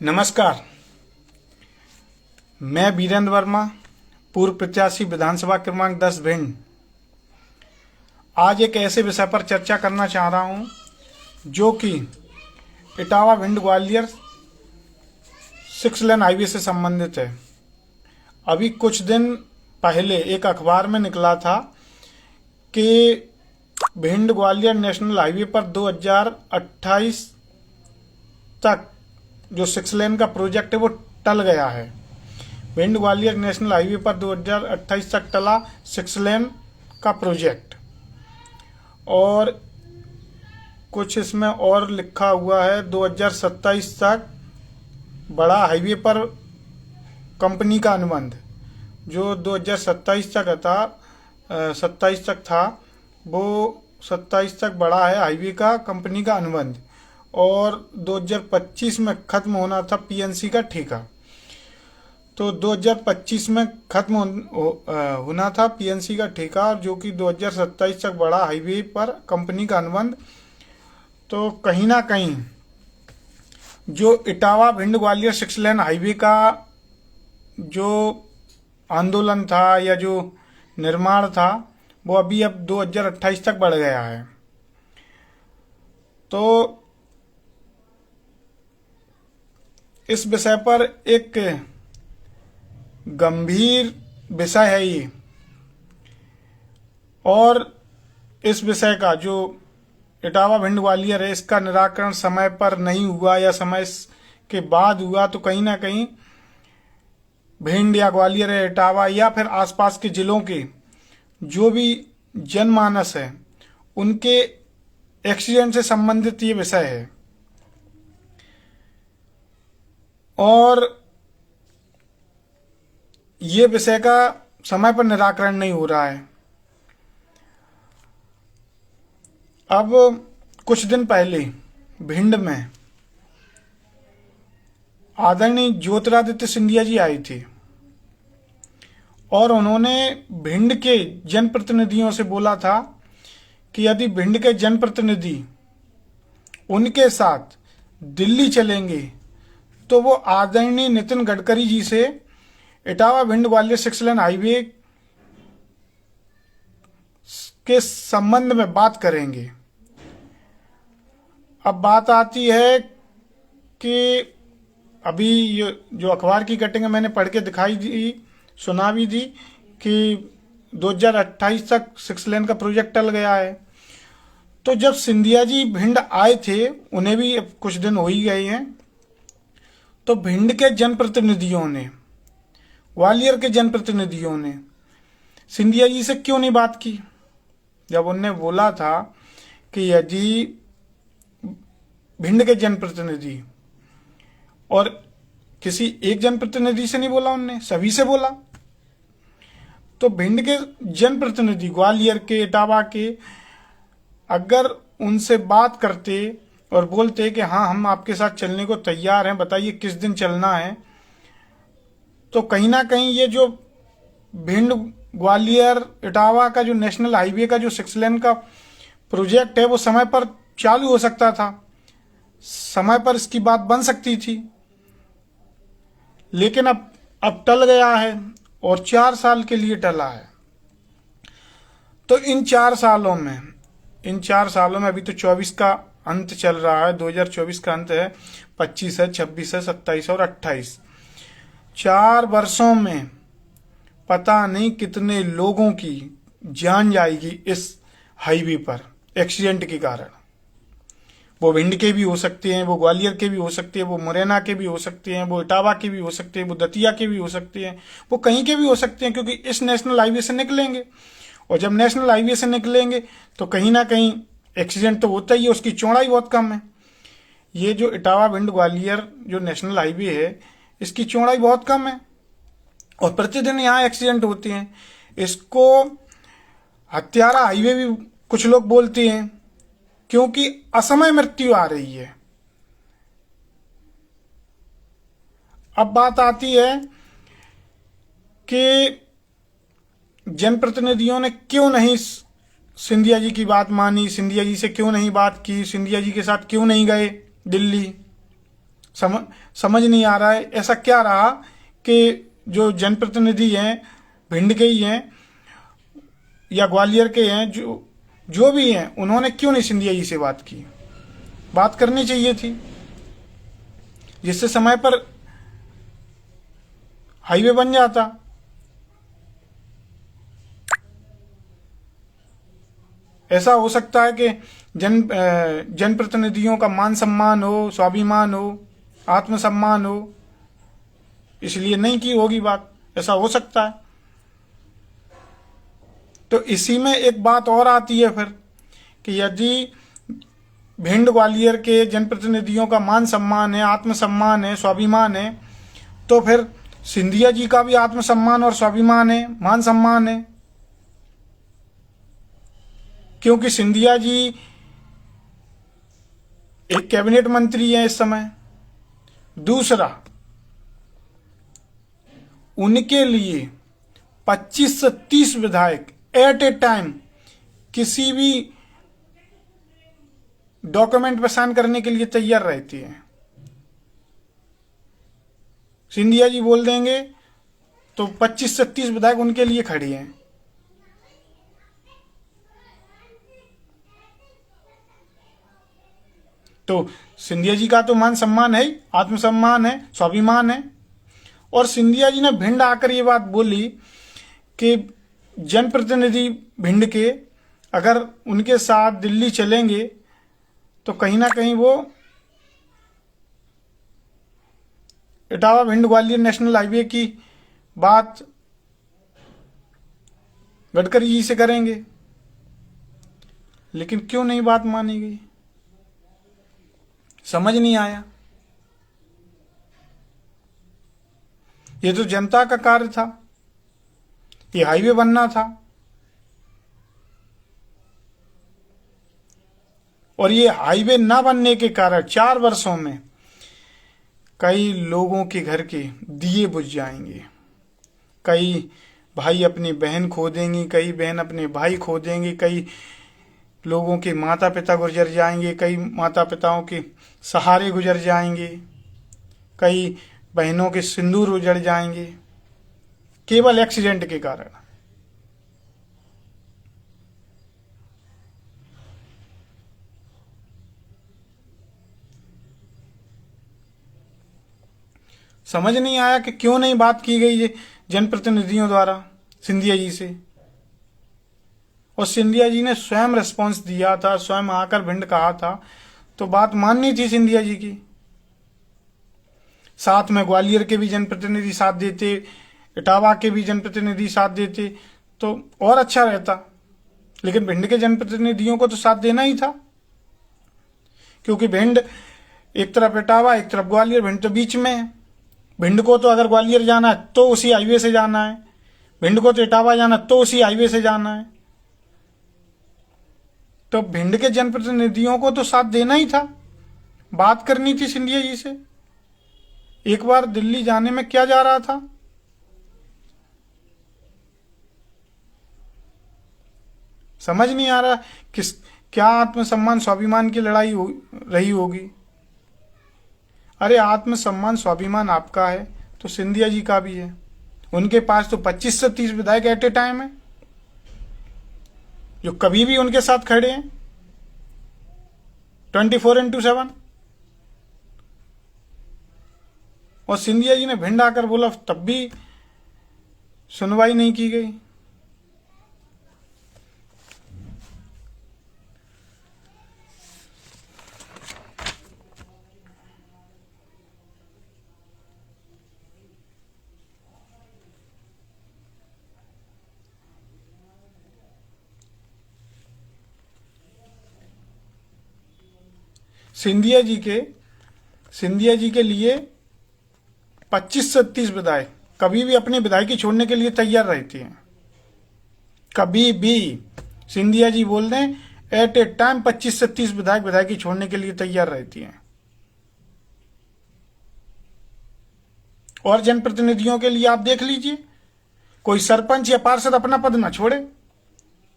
नमस्कार। मैं वीरेंद्र वर्मा, पूर्व प्रत्याशी विधानसभा क्रमांक 10 भिंड। आज एक ऐसे विषय पर चर्चा करना चाह रहा हूं जो कि इटावा भिंड ग्वालियर 6 लेन हाईवे से संबंधित है। अभी कुछ दिन पहले एक अखबार में निकला था कि भिंड ग्वालियर नेशनल हाईवे पर 2028 तक जो 6 लेन का प्रोजेक्ट है वो टल गया है। भिंड ग्वालियर नेशनल हाईवे पर 2028 तक टला 6 लेन का प्रोजेक्ट, और कुछ इसमें और लिखा हुआ है 2027 तक बड़ा हाईवे पर कंपनी का अनुबंध। जो 2027 तक था 27 तक था, वो 27 तक बड़ा है हाईवे का कंपनी का अनुबंध, और 2025 में खत्म होना था पीएनसी का ठेका। तो 2025 में खत्म होना था पीएनसी का ठेका, जो कि 2027 तक बड़ा हाईवे पर कंपनी का अनुबंध। तो कहीं ना कहीं जो इटावा भिंड ग्वालियर 6 लेन हाईवे का जो आंदोलन था या जो निर्माण था वो अभी अब 2028 तक बढ़ गया है। तो इस विषय पर एक गंभीर विषय है ये, और इस विषय का जो इटावा भिंड ग्वालियर है इसका निराकरण समय पर नहीं हुआ या समय के बाद हुआ तो कहीं ना कहीं भिंड या ग्वालियर या इटावा या फिर आसपास के जिलों के जो भी जनमानस है उनके एक्सीडेंट से संबंधित ये विषय है। और ये विषय का समय पर निराकरण नहीं हो रहा है। अब कुछ दिन पहले भिंड में आदरणीय ज्योतिरादित्य सिंधिया जी आए थे और उन्होंने भिंड के जनप्रतिनिधियों से बोला था कि यदि भिंड के जनप्रतिनिधि उनके साथ दिल्ली चलेंगे तो वो आदरणीय नितिन गडकरी जी से इटावा भिंड ग्वालियर 6 लेन हाईवे के संबंध में बात करेंगे। अब बात आती है कि अभी ये जो अखबार की कटिंग है मैंने पढ़ के दिखाई दी, सुना भी दी कि 2028 तक 6 लेन का प्रोजेक्ट टल गया है। तो जब सिंधिया जी भिंड आए थे, उन्हें भी अब कुछ दिन हो ही गए हैं, तो भिंड के जनप्रतिनिधियों ने, ग्वालियर के जनप्रतिनिधियों ने सिंधिया जी से क्यों नहीं बात की? जब उनने बोला था कि यदि भिंड के जनप्रतिनिधि, और किसी एक जनप्रतिनिधि से नहीं बोला, उनने सभी से बोला। तो भिंड के जनप्रतिनिधि ग्वालियर के, इटावा के, अगर उनसे बात करते और बोलते कि हाँ हम आपके साथ चलने को तैयार हैं, बताइए किस दिन चलना है, तो कहीं ना कहीं ये जो भिंड ग्वालियर इटावा का जो नेशनल हाईवे का जो 6 लेन का प्रोजेक्ट है वो समय पर चालू हो सकता था, समय पर इसकी बात बन सकती थी। लेकिन अब टल गया है और 4 साल के लिए टला है। तो इन 4 सालों में अभी तो 24 का अंत चल रहा है, 2024 का अंत है, 25 है, 26 है, 27 और 28। 4 वर्षों में पता नहीं कितने लोगों की जान जाएगी इस हाईवे पर एक्सीडेंट के कारण। वो भिंड के भी हो सकते हैं, वो ग्वालियर के भी हो सकते हैं, वो मुरैना के भी हो सकते हैं, वो इटावा के भी हो सकते हैं, वो दतिया के भी हो सकते हैं, वो कहीं के भी हो सकते हैं, क्योंकि इस नेशनल हाईवे से निकलेंगे। और जब नेशनल हाईवे से निकलेंगे तो कहीं ना कहीं एक्सीडेंट तो होता ही है, उसकी चौड़ाई बहुत कम है। ये जो इटावा भिंड ग्वालियर जो नेशनल हाईवे है इसकी चौड़ाई बहुत कम है और प्रतिदिन यहाँ एक्सीडेंट होते हैं। इसको हत्यारा हाईवे भी कुछ लोग बोलते हैं, क्योंकि असमय मृत्यु आ रही है। अब बात आती है कि जनप्रतिनिधियों ने क्यों नहीं सिंधिया जी की बात मानी, सिंधिया जी से क्यों नहीं बात की, सिंधिया जी के साथ क्यों नहीं गए दिल्ली। समझ नहीं आ रहा है। ऐसा क्या रहा कि जो जनप्रतिनिधि हैं भिंड के ही हैं या ग्वालियर के हैं, जो भी हैं, उन्होंने क्यों नहीं सिंधिया जी से बात की? बात करनी चाहिए थी, जिससे समय पर हाईवे बन जाता। ऐसा हो सकता है कि जनप्रतिनिधियों का मान सम्मान हो, स्वाभिमान हो, आत्मसम्मान हो, इसलिए नहीं की होगी बात, ऐसा हो सकता है। तो इसी में एक बात और आती है फिर कि यदि भिंड ग्वालियर के जनप्रतिनिधियों का मान सम्मान है, आत्मसम्मान है, स्वाभिमान है, तो फिर सिंधिया जी का भी आत्मसम्मान और स्वाभिमान है, मान सम्मान है, क्योंकि सिंधिया जी एक कैबिनेट मंत्री हैं इस समय। दूसरा, उनके लिए 25 से 30 विधायक एट ए टाइम किसी भी डॉक्यूमेंट पर साइन करने के लिए तैयार रहती है। सिंधिया जी बोल देंगे तो 25 से 30 विधायक उनके लिए खड़े हैं। तो सिंधिया जी का तो मान सम्मान है, आत्मसम्मान है, स्वाभिमान है। और सिंधिया जी ने भिंड आकर ये बात बोली कि जनप्रतिनिधि भिंड के अगर उनके साथ दिल्ली चलेंगे तो कहीं ना कहीं वो इटावा भिंड ग्वालियर नेशनल हाईवे की बात गडकरी जी से करेंगे। लेकिन क्यों नहीं बात मानी गई, समझ नहीं आया। ये तो जनता का कार्य था, ये हाईवे बनना था, और ये हाईवे ना बनने के कारण 4 वर्षों में कई लोगों के घर के दिए बुझ जाएंगे। कई भाई अपनी बहन खो देंगी, कई बहन अपने भाई खो देंगे, कई लोगों के माता पिता गुजर जाएंगे, कई माता पिताओं के सहारे गुजर जाएंगे, कई बहनों के सिंदूर उजड़ जाएंगे केवल एक्सीडेंट के कारण। समझ नहीं आया कि क्यों नहीं बात की गई ये जनप्रतिनिधियों द्वारा सिंधिया जी से। और सिंधिया जी ने स्वयं रिस्पॉन्स दिया था, स्वयं आकर भिंड कहा था, तो बात माननी थी सिंधिया जी की। साथ में ग्वालियर के भी जनप्रतिनिधि साथ देते, इटावा के भी जनप्रतिनिधि साथ देते तो और अच्छा रहता। लेकिन भिंड के जनप्रतिनिधियों को तो साथ देना ही था, क्योंकि भिंड एक तरफ इटावा एक तरफ ग्वालियर, भिंड तो बीच में है। भिंड को तो अगर ग्वालियर जाना है तो उसी हाईवे से जाना है, भिंड को तो इटावा जाना तो उसी हाईवे से जाना है। तो भिंड के जनप्रतिनिधियों को तो साथ देना ही था, बात करनी थी सिंधिया जी से। एक बार दिल्ली जाने में क्या जा रहा था? समझ नहीं आ रहा किस क्या आत्मसम्मान स्वाभिमान की लड़ाई रही होगी। अरे आत्मसम्मान स्वाभिमान आपका है तो सिंधिया जी का भी है। उनके पास तो 25 से 30 विधायक एट ए टाइम है जो कभी भी उनके साथ खड़े हैं 24/7। और सिंधिया जी ने भिंड आकर बोला तब भी सुनवाई नहीं की गई। सिंधिया जी के लिए 25 से 30 विधायक कभी भी अपने विधायकी छोड़ने के लिए तैयार रहते हैं। कभी भी सिंधिया जी बोल दें एट ए टाइम 25 से 30 विधायक विधायकी छोड़ने के लिए तैयार रहती हैं। और जनप्रतिनिधियों के लिए आप देख लीजिए, कोई सरपंच या पार्षद अपना पद ना छोड़े,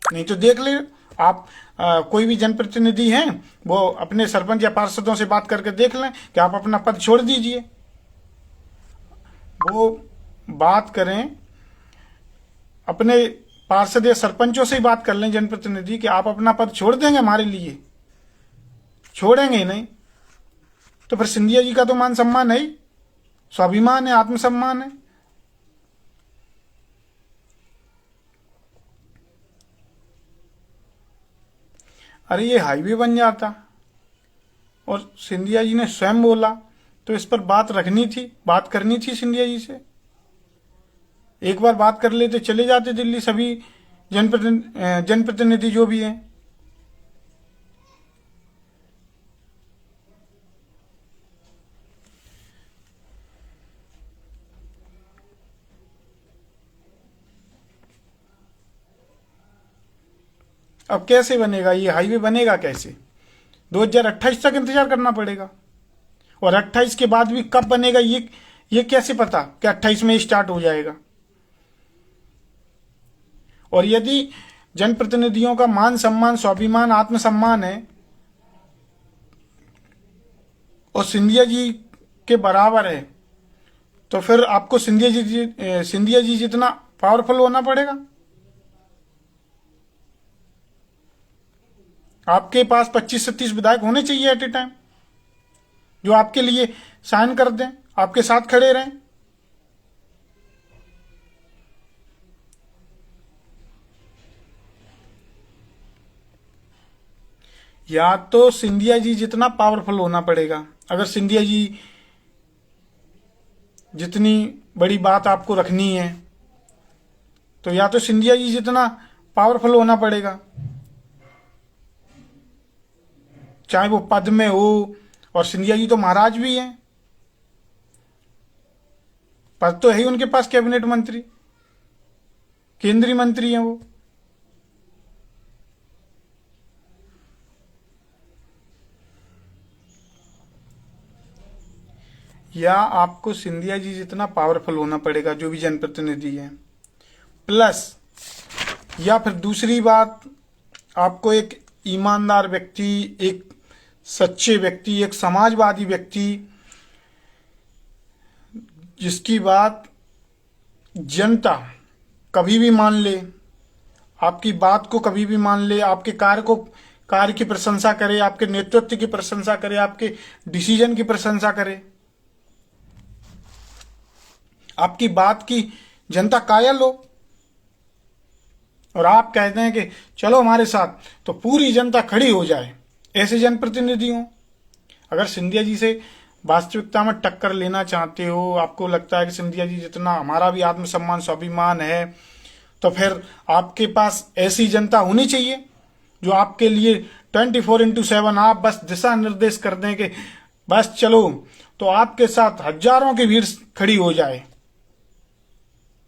नहीं तो देख ले आप कोई भी जनप्रतिनिधि हैं वो अपने सरपंच या पार्षदों से बात करके देख लें कि आप अपना पद छोड़ दीजिए। वो बात करें, अपने पार्षद या सरपंचों से ही बात कर लें जनप्रतिनिधि कि आप अपना पद छोड़ देंगे हमारे लिए, छोड़ेंगे ही नहीं तो फिर सिंधिया जी का तो मान सम्मान है ही, स्वाभिमान है, आत्मसम्मान है। अरे ये हाईवे बन जाता और सिंधिया जी ने स्वयं बोला तो इस पर बात रखनी थी, बात करनी थी सिंधिया जी से। एक बार बात कर लेते, चले जाते दिल्ली सभी जनप्रतिनिधि जो भी हैं। अब कैसे बनेगा ये हाईवे, बनेगा कैसे? 2028 तक इंतजार करना पड़ेगा और 28 के बाद भी कब बनेगा ये कैसे पता कि 28 में स्टार्ट हो जाएगा? और यदि जनप्रतिनिधियों का मान सम्मान, स्वाभिमान, आत्मसम्मान है और सिंधिया जी के बराबर है तो फिर आपको सिंधिया जी जितना पावरफुल होना पड़ेगा। आपके पास 25 से 30 विधायक होने चाहिए एट ए टाइम, जो आपके लिए साइन कर दें, आपके साथ खड़े रहें। या तो सिंधिया जी जितना पावरफुल होना पड़ेगा। अगर सिंधिया जी जितनी बड़ी बात आपको रखनी है तो या तो सिंधिया जी जितना पावरफुल होना पड़ेगा, चाहे वो पद में हो। और सिंधिया जी तो महाराज भी हैं, पद तो है ही उनके पास, कैबिनेट मंत्री, केंद्रीय मंत्री हैं वो। या आपको सिंधिया जी जितना पावरफुल होना पड़ेगा जो भी जनप्रतिनिधि है, प्लस या फिर दूसरी बात, आपको एक ईमानदार व्यक्ति, एक सच्चे व्यक्ति, एक समाजवादी व्यक्ति जिसकी बात जनता कभी भी मान ले, आपकी बात को कभी भी मान ले, आपके कार्य की प्रशंसा करे, आपके नेतृत्व की प्रशंसा करे, आपके डिसीजन की प्रशंसा करे, आपकी बात की जनता कायल हो और आप कहते हैं कि चलो हमारे साथ, तो पूरी जनता खड़ी हो जाए, ऐसे जनप्रतिनिधि हो। अगर सिंधिया जी से वास्तविकता में टक्कर लेना चाहते हो, आपको लगता है कि सिंधिया जी जितना हमारा भी आत्मसम्मान, स्वाभिमान है, तो फिर आपके पास ऐसी जनता होनी चाहिए जो आपके लिए 24/7 आप बस दिशा निर्देश कर दें कि बस चलो, तो आपके साथ हजारों की भीड़ खड़ी हो जाए,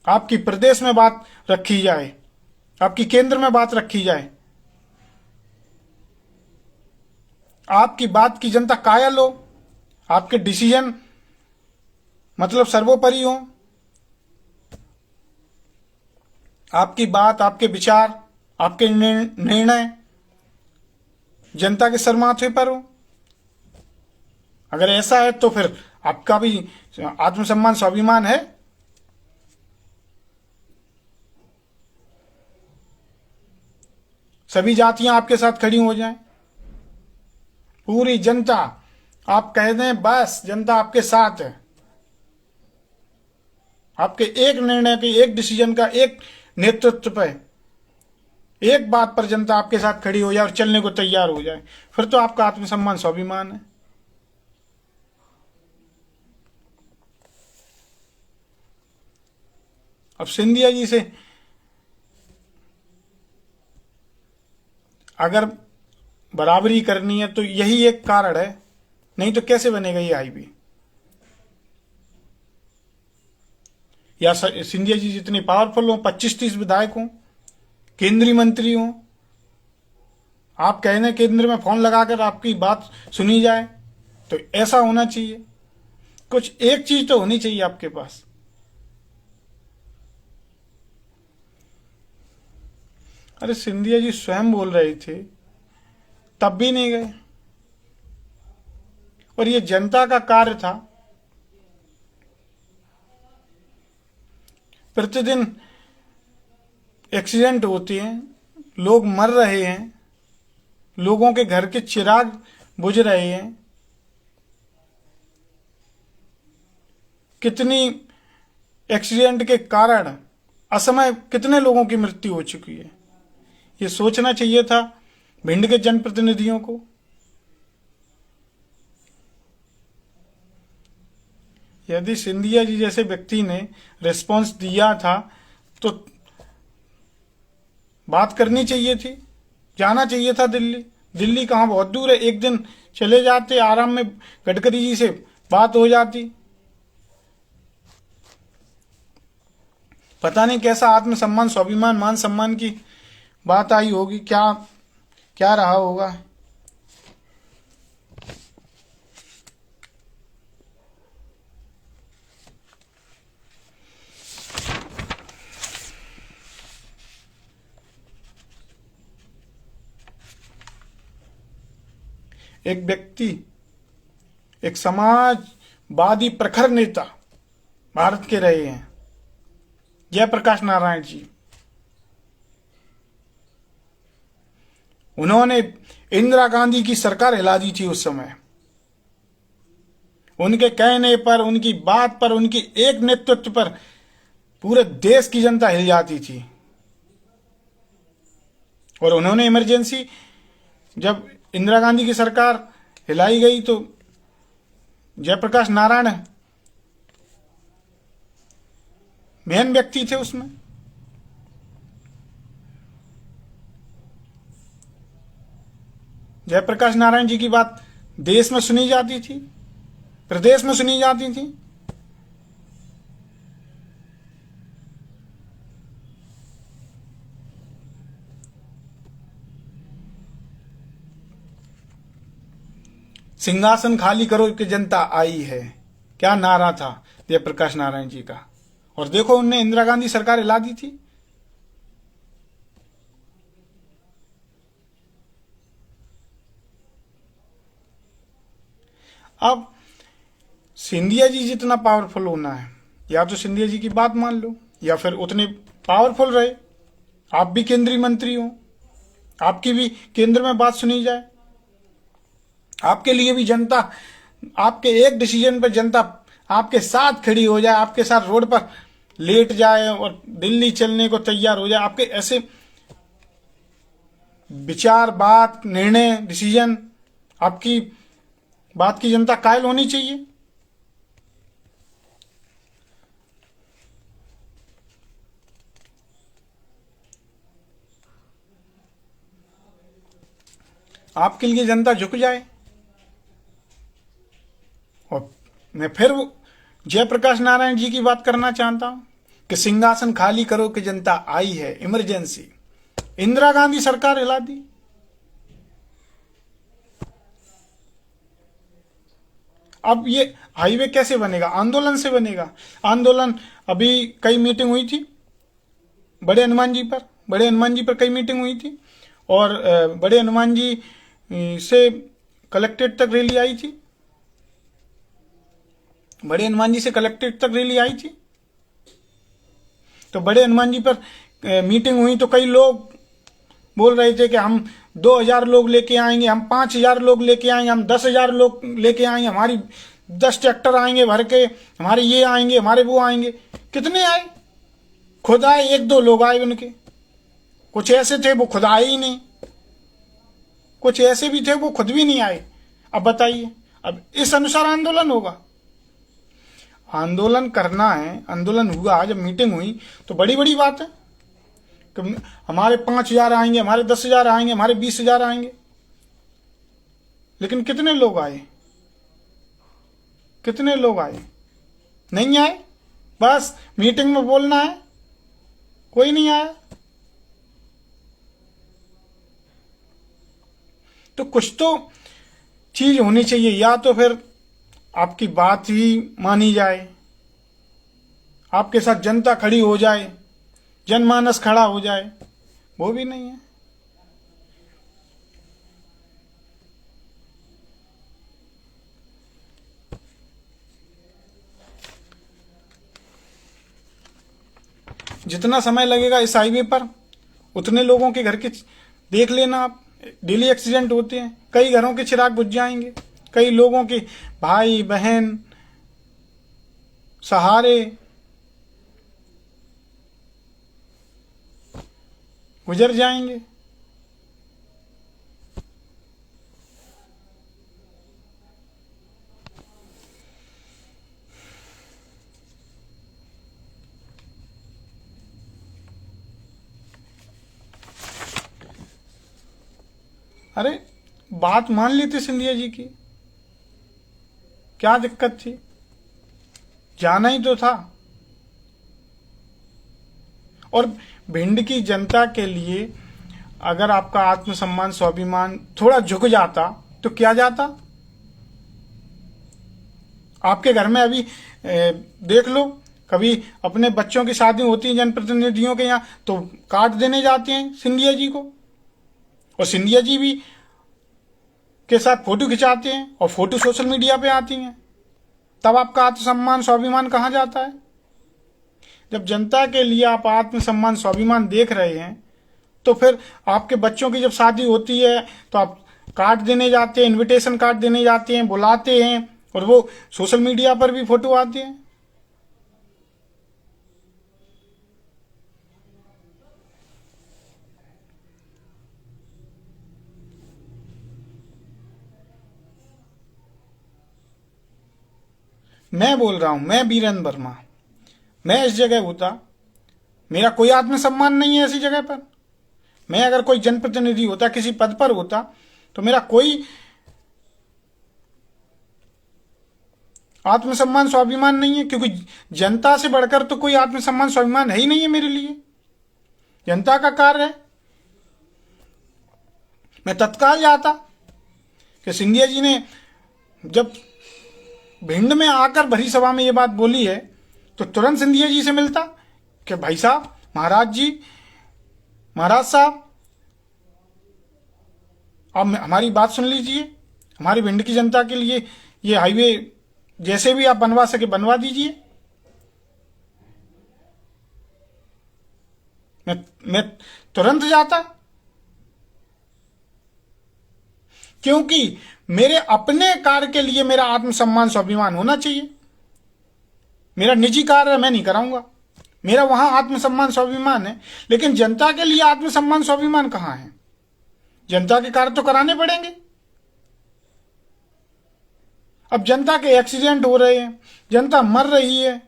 आपकी प्रदेश में बात रखी जाए, आपकी केंद्र में बात रखी जाए, आपकी बात की जनता कायल हो, आपके डिसीजन मतलब सर्वोपरि हो, आपकी बात, आपके विचार, आपके निर्णय जनता के सरमाथे पर हो। अगर ऐसा है तो फिर आपका भी आत्मसम्मान, स्वाभिमान है। सभी जातियां आपके साथ खड़ी हो जाएं, पूरी जनता, आप कह दें बस जनता आपके साथ है, आपके एक निर्णय के, एक डिसीजन का, एक नेतृत्व पे, एक बात पर जनता आपके साथ खड़ी हो जाए और चलने को तैयार हो जाए, फिर तो आपका आत्मसम्मान, स्वाभिमान है। अब सिंधिया जी से अगर बराबरी करनी है तो यही एक कारण है, नहीं तो कैसे बनेगा ये हाईवे? या सिंधिया जी जितने पावरफुल हो, 25-30 विधायक हों, केंद्रीय मंत्री हों, आप कह दें केंद्र में फोन लगाकर आपकी बात सुनी जाए, तो ऐसा होना चाहिए। कुछ एक चीज तो होनी चाहिए आपके पास। अरे सिंधिया जी स्वयं बोल रहे थे, तब भी नहीं गए। और ये जनता का कार्य था। प्रतिदिन एक्सीडेंट होते हैं, लोग मर रहे हैं, लोगों के घर के चिराग बुझ रहे हैं, कितनी एक्सीडेंट के कारण असमय कितने लोगों की मृत्यु हो चुकी है। ये सोचना चाहिए था भिंड के जनप्रतिनिधियों को। यदि सिंधिया जी जैसे व्यक्ति ने रिस्पांस दिया था तो बात करनी चाहिए थी, जाना चाहिए था दिल्ली। दिल्ली कहाँ बहुत दूर है, एक दिन चले जाते, आराम में गडकरी जी से बात हो जाती। पता नहीं कैसा आत्मसम्मान, स्वाभिमान, मान सम्मान की बात आई होगी, क्या क्या रहा होगा। एक व्यक्ति, एक समाजवादी प्रखर नेता भारत के रहे हैं, जयप्रकाश नारायण जी। उन्होंने इंदिरा गांधी की सरकार हिला दी थी उस समय। उनके कहने पर, उनकी बात पर, उनकी एक नेतृत्व पर पूरे देश की जनता हिल जाती थी। और उन्होंने इमरजेंसी, जब इंदिरा गांधी की सरकार हिलाई गई तो जयप्रकाश नारायण मेन व्यक्ति थे उसमें। जयप्रकाश नारायण जी की बात देश में सुनी जाती थी, प्रदेश में सुनी जाती थी। सिंहासन खाली करो कि जनता आई है, क्या नारा था जयप्रकाश नारायण जी का। और देखो, उनने इंदिरा गांधी सरकार हिला दी थी। अब सिंधिया जी जितना पावरफुल होना है, या तो सिंधिया जी की बात मान लो, या फिर उतने पावरफुल रहे। आप भी केंद्रीय मंत्री हो, आपकी भी केंद्र में बात सुनी जाए, आपके लिए भी जनता, आपके एक डिसीजन पर जनता आपके साथ खड़ी हो जाए, आपके साथ रोड पर लेट जाए और दिल्ली चलने को तैयार हो जाए। आपके ऐसे विचार, बात, निर्णय, डिसीजन, आपकी बात की जनता कायल होनी चाहिए। आपके लिए जनता झुक जाए। और मैं फिर जयप्रकाश नारायण जी की बात करना चाहता हूं कि सिंहासन खाली करो कि जनता आई है, इमरजेंसी। इंदिरा गांधी सरकार हिला दी। अब ये हाईवे कैसे बनेगा? आंदोलन से बनेगा। आंदोलन, अभी कई मीटिंग हुई थी बड़े हनुमान जी पर कई मीटिंग हुई थी। और बड़े हनुमान जी से कलेक्ट्रेट तक रैली आई थी। बड़े हनुमान जी से कलेक्ट्रेट तक रैली आई थी। तो बड़े हनुमान जी पर मीटिंग हुई तो कई लोग बोल रहे थे कि हम 2000 लोग लेके आएंगे, हम 5000 लोग लेके आएंगे, हम 10,000 लोग लेके आएंगे, हमारी 10 ट्रैक्टर आएंगे भर के, हमारे ये आएंगे, हमारे वो आएंगे। कितने आए? खुद आए, 1-2 लोग आए उनके। कुछ ऐसे थे वो खुद आए ही नहीं, कुछ ऐसे भी थे वो खुद भी नहीं आए। अब बताइए, अब इस अनुसार आंदोलन होगा? आंदोलन करना है, आंदोलन हुआ, जब मीटिंग हुई तो बड़ी बड़ी बात है कि हमारे 5000 आएंगे, हमारे 10,000 आएंगे, हमारे 20,000 आएंगे। लेकिन कितने लोग आए? कितने लोग आए? नहीं आए। बस मीटिंग में बोलना है, कोई नहीं आया। तो कुछ तो चीज होनी चाहिए, या तो फिर आपकी बात ही मानी जाए, आपके साथ जनता खड़ी हो जाए, जनमानस खड़ा हो जाए, वो भी नहीं है। जितना समय लगेगा इस हाईवे पर, उतने लोगों के घर के देख लेना आप, डेली एक्सीडेंट होते हैं। कई घरों के चिराग बुझ जाएंगे, कई लोगों के भाई बहन सहारे गुजर जाएंगे। अरे बात मान ली थी सिंधिया जी की, क्या दिक्कत थी? जाना ही तो था। और भिंड की जनता के लिए अगर आपका आत्मसम्मान स्वाभिमान थोड़ा झुक जाता तो क्या जाता? आपके घर में अभी देख लो, कभी अपने बच्चों की शादी होती है जनप्रतिनिधियों के यहाँ, तो कार्ड देने जाते हैं सिंधिया जी को, और सिंधिया जी भी के साथ फोटो खिंचाते हैं और फोटो सोशल मीडिया पे आती हैं। तब आपका आत्मसम्मान स्वाभिमान कहाँ जाता है? जब जनता के लिए आप आत्मसम्मान स्वाभिमान देख रहे हैं, तो फिर आपके बच्चों की जब शादी होती है तो आप कार्ड देने जाते हैं, इनविटेशन कार्ड देने जाते हैं, बुलाते हैं, और वो सोशल मीडिया पर भी फोटो आती है। मैं बोल रहा हूं, मैं वीरेंद्र वर्मा, मैं इस जगह होता, मेरा कोई आत्मसम्मान नहीं है ऐसी जगह पर। मैं अगर कोई जनप्रतिनिधि होता, किसी पद पर होता, तो मेरा कोई आत्मसम्मान स्वाभिमान नहीं है, क्योंकि जनता से बढ़कर तो कोई आत्मसम्मान स्वाभिमान है ही नहीं है मेरे लिए। जनता का कार्य है। मैं तत्काल जाता कि सिंधिया जी ने जब भिंड में आकर भरी सभा में ये बात बोली है, तो तुरंत सिंधिया जी से मिलता कि भाई साहब, महाराज जी, महाराज साहब, आप हमारी बात सुन लीजिए, हमारी भिंड की जनता के लिए ये हाईवे जैसे भी आप बनवा सके बनवा दीजिए। मैं तुरंत जाता, क्योंकि मेरे अपने कार्य के लिए मेरा आत्मसम्मान स्वाभिमान होना चाहिए। मेरा निजी कार्य मैं नहीं कराऊंगा, मेरा वहां आत्मसम्मान स्वाभिमान है, लेकिन जनता के लिए आत्मसम्मान स्वाभिमान कहां है? जनता के कार्य तो कराने पड़ेंगे। अब जनता के एक्सीडेंट हो रहे हैं, जनता मर रही है,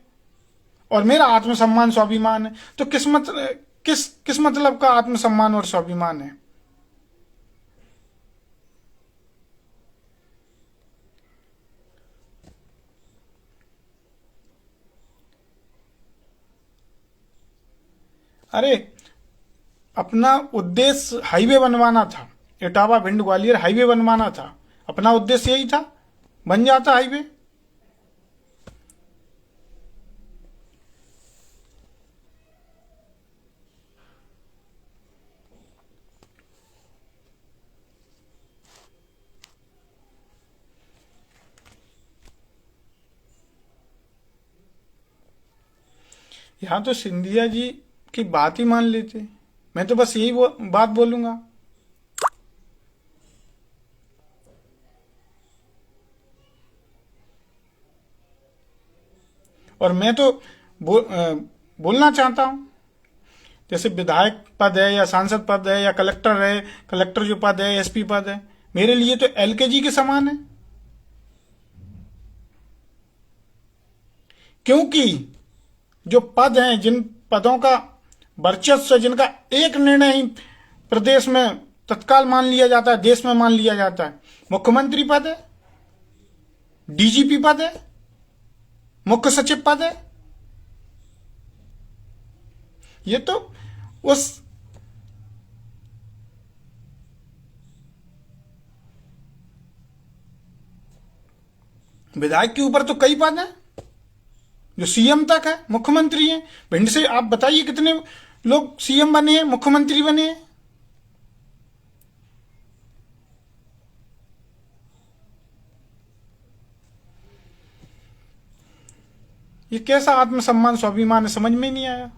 और मेरा आत्मसम्मान स्वाभिमान है, तो किस मतलब का आत्मसम्मान और स्वाभिमान है? अरे अपना उद्देश्य हाईवे बनवाना था, इटावा भिंड ग्वालियर हाईवे बनवाना था, अपना उद्देश्य यही था, बन जाता हाईवे। यहां तो सिंधिया जी की बात ही मान लेते। मैं तो बस यही बात बोलूंगा। और मैं तो बोलना चाहता हूं, जैसे विधायक पद है या सांसद पद है या कलेक्टर है, कलेक्टर जो पद है, एसपी पद है, मेरे लिए तो एलकेजी के समान है। क्योंकि जो पद हैं, जिन पदों का वर्चस्व, जिनका एक निर्णय ही प्रदेश में तत्काल मान लिया जाता है, देश में मान लिया जाता है, मुख्यमंत्री पद है, डीजीपी पद है, मुख्य सचिव पद है, ये तो उस विधायक के ऊपर तो कई पद हैं, जो सीएम तक है, मुख्यमंत्री हैं। भिंड से आप बताइए कितने लोग सीएम बने हैं, मुख्यमंत्री बने हैं। ये कैसा आत्मसम्मान स्वाभिमान है, समझ में नहीं आया।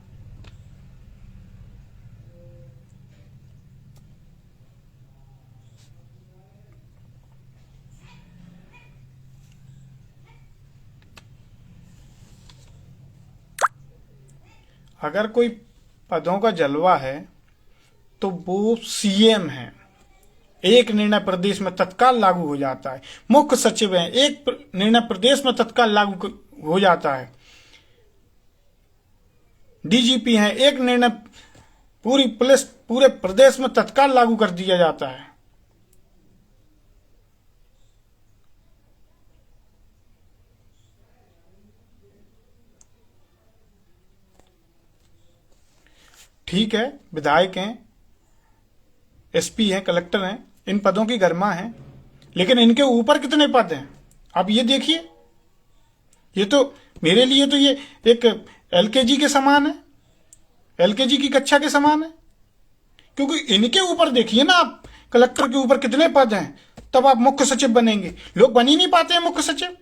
अगर कोई पदों का जलवा है तो वो सीएम है, एक निर्णय प्रदेश में तत्काल लागू हो जाता है। मुख्य सचिव है, एक निर्णय प्रदेश में तत्काल लागू हो जाता है। डीजीपी है, एक निर्णय पूरी पुलिस पूरे प्रदेश में तत्काल लागू कर दिया जाता है। ठीक है, विधायक हैं, एसपी हैं, कलेक्टर हैं, इन पदों की गरिमा है, लेकिन इनके ऊपर कितने पद हैं आप ये देखिए। ये तो मेरे लिए तो ये एक एलकेजी के समान है, एलकेजी की कक्षा के समान है। क्योंकि इनके ऊपर देखिए ना आप, कलेक्टर के ऊपर कितने पद हैं, तब आप मुख्य सचिव बनेंगे। लोग बन ही नहीं पाते हैं मुख्य सचिव,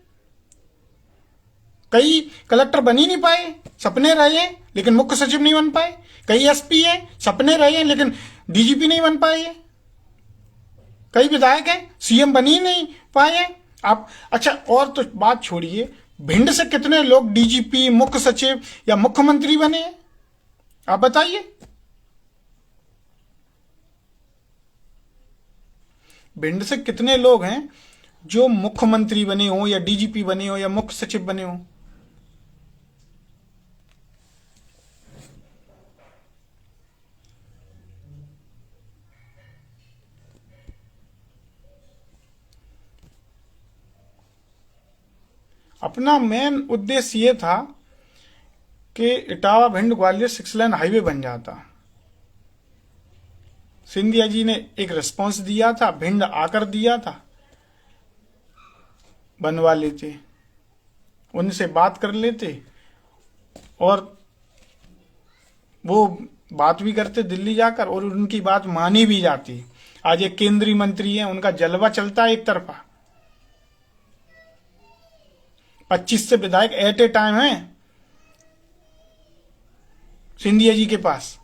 कई कलेक्टर बन ही नहीं पाए, सपने रहे लेकिन मुख्य सचिव नहीं बन पाए। कई एसपी हैं, सपने रहे लेकिन डीजीपी नहीं बन पाए। कई विधायक हैं, सीएम बन ही नहीं पाए आप। अच्छा, और तो बात छोड़िए, भिंड से कितने लोग डीजीपी, मुख्य सचिव या मुख्यमंत्री बने हैं आप बताइए। भिंड से कितने लोग हैं जो मुख्यमंत्री बने हो या डीजीपी बने हो या मुख्य सचिव बने हो। अपना मेन उद्देश्य ये था कि इटावा भिंड ग्वालियर 6 लेन हाईवे बन जाता। सिंधिया जी ने एक रिस्पांस दिया था, भिंड आकर दिया था, बनवा लेते, उनसे बात कर लेते और वो बात भी करते दिल्ली जाकर और उनकी बात मानी भी जाती। आज एक केंद्रीय मंत्री है, उनका जलवा चलता है एक तरफा, 25 से विधायक एट ए टाइम है सिंधिया जी के पास,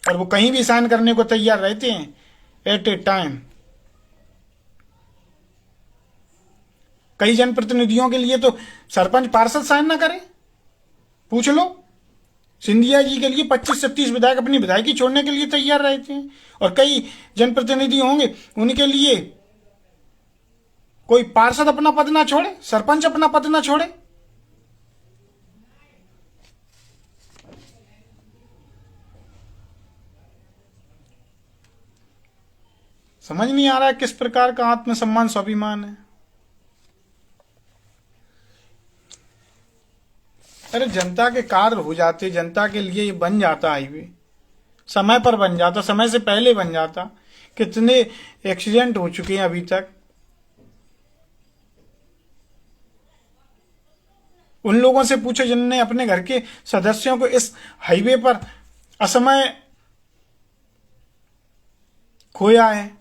और वो कहीं भी साइन करने को तैयार रहते हैं एट ए टाइम। कई जनप्रतिनिधियों के लिए तो सरपंच पार्षद साइन ना करे, पूछ लो। सिंधिया जी के लिए 25 से 30 विधायक अपनी विधायकी छोड़ने के लिए तैयार रहते हैं, और कई जनप्रतिनिधि होंगे उनके लिए कोई पार्षद अपना पद ना छोड़े, सरपंच अपना पद ना छोड़े। समझ नहीं आ रहा है किस प्रकार का आत्मसम्मान स्वाभिमान है। अरे जनता के कार्य हो जाते, जनता के लिए ये बन जाता हाईवे, समय पर बन जाता, समय से पहले बन जाता। कितने एक्सीडेंट हो चुके हैं अभी तक। उन लोगों से पूछो जिनने अपने घर के सदस्यों को इस हाईवे पर असमय खोया है।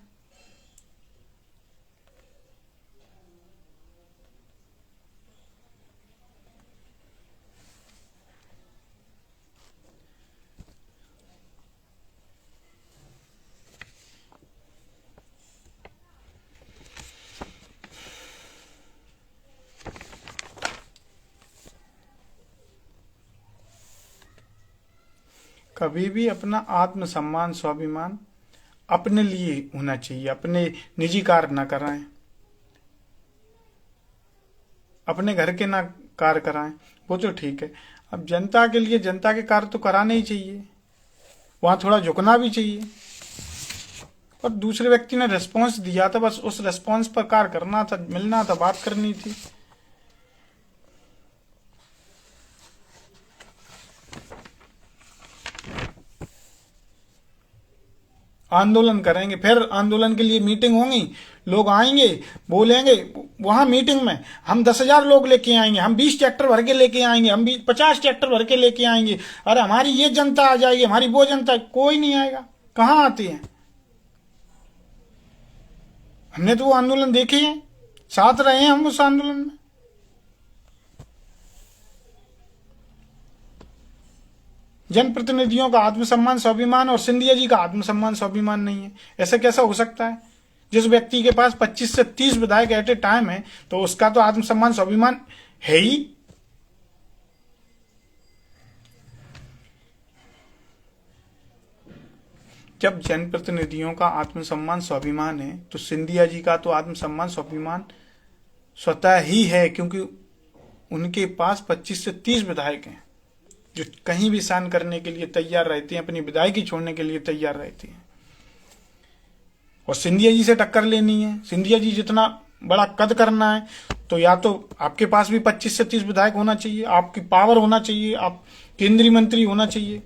कभी भी अपना आत्मसम्मान स्वाभिमान अपने लिए होना चाहिए, अपने निजी कार्य ना कराएं, अपने घर के ना कार्य कराएं, वो तो ठीक है। अब जनता के लिए जनता के कार्य तो कराने ही चाहिए, वहां थोड़ा झुकना भी चाहिए। और दूसरे व्यक्ति ने रिस्पॉन्स दिया था, बस उस रिस्पॉन्स पर कार्य करना था, मिलना था, बात करनी थी। आंदोलन करेंगे, फिर आंदोलन के लिए मीटिंग होंगी, लोग आएंगे, बोलेंगे वहां मीटिंग में हम 10,000 लोग लेके आएंगे, हम 20 ट्रैक्टर भर के लेके आएंगे, हम 50 ट्रैक्टर भर के लेके आएंगे, अरे हमारी ये जनता आ जाएगी, हमारी वो जनता, कोई नहीं आएगा। कहाँ आती है? हमने तो वो आंदोलन देखे हैं, साथ रहे हैं हम उस आंदोलन में। जनप्रतिनिधियों का आत्मसम्मान स्वाभिमान और सिंधिया जी का आत्मसम्मान स्वाभिमान नहीं है, ऐसा कैसा हो सकता है? जिस व्यक्ति के पास 25 से 30 विधायक एट ए टाइम है तो उसका तो आत्मसम्मान स्वाभिमान है ही। जब जनप्रतिनिधियों का आत्मसम्मान स्वाभिमान है तो सिंधिया जी का तो आत्मसम्मान स्वाभिमान स्वतः ही है, क्योंकि उनके पास 25 से 30 विधायक हैं जो कहीं भी शान करने के लिए तैयार रहते हैं, अपनी विधायकी छोड़ने के लिए तैयार रहते हैं। और सिंधिया जी से टक्कर लेनी है, सिंधिया जी जितना बड़ा कद करना है, तो या तो आपके पास भी 25 से 30 विधायक होना चाहिए, आपकी पावर होना चाहिए, आप केंद्रीय मंत्री होना चाहिए,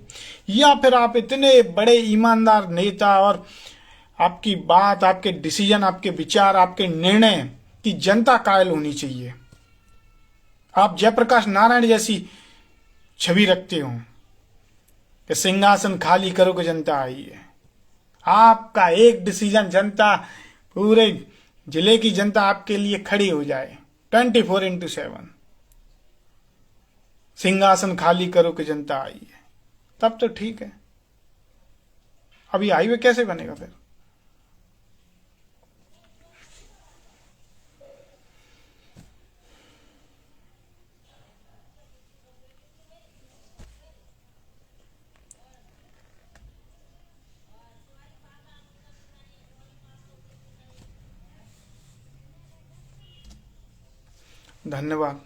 या फिर आप इतने बड़े ईमानदार नेता और आपकी बात, आपके डिसीजन, आपके विचार, आपके निर्णय की जनता कायल होनी चाहिए। आप जयप्रकाश नारायण जैसी छवि रखते हो कि सिंहासन खाली करो कि जनता आई है। आपका एक डिसीजन जनता, पूरे जिले की जनता आपके लिए खड़ी हो जाए 24/7, सिंहासन खाली करो कि जनता आई है, तब तो ठीक है। अभी हाईवे कैसे बनेगा फिर? धन्यवाद।